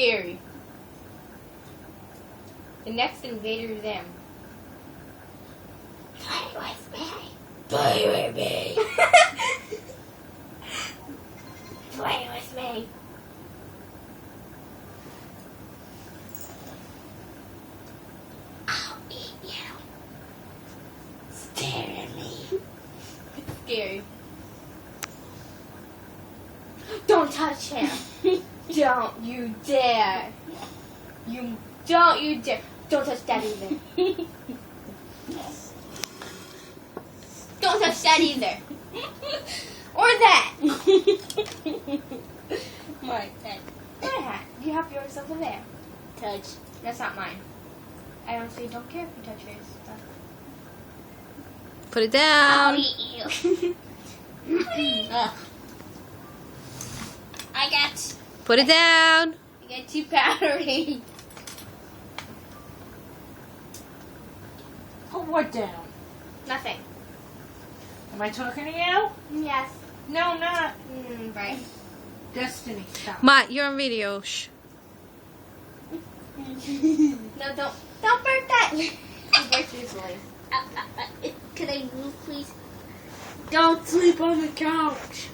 scary. The next invader is them. Play with me. Play with me. Play with me. I'll eat you. Stare at me. It's scary. Don't touch him. Don't you dare. Don't you dare. Don't touch that either. Don't touch that either. Or that. My hat. You have yours over there. Touch. That's not mine. I honestly don't care if you touch yours. Put it I'll down. eat you. Ugh. I got Put it down. You get too powdery. Put what down? Nothing. Am I talking to you? Yes. No, not. Right. Destiny, stop. Ma, you're on video. Shh. No, don't break that. You break easily. Can I move, please? Don't sleep on the couch.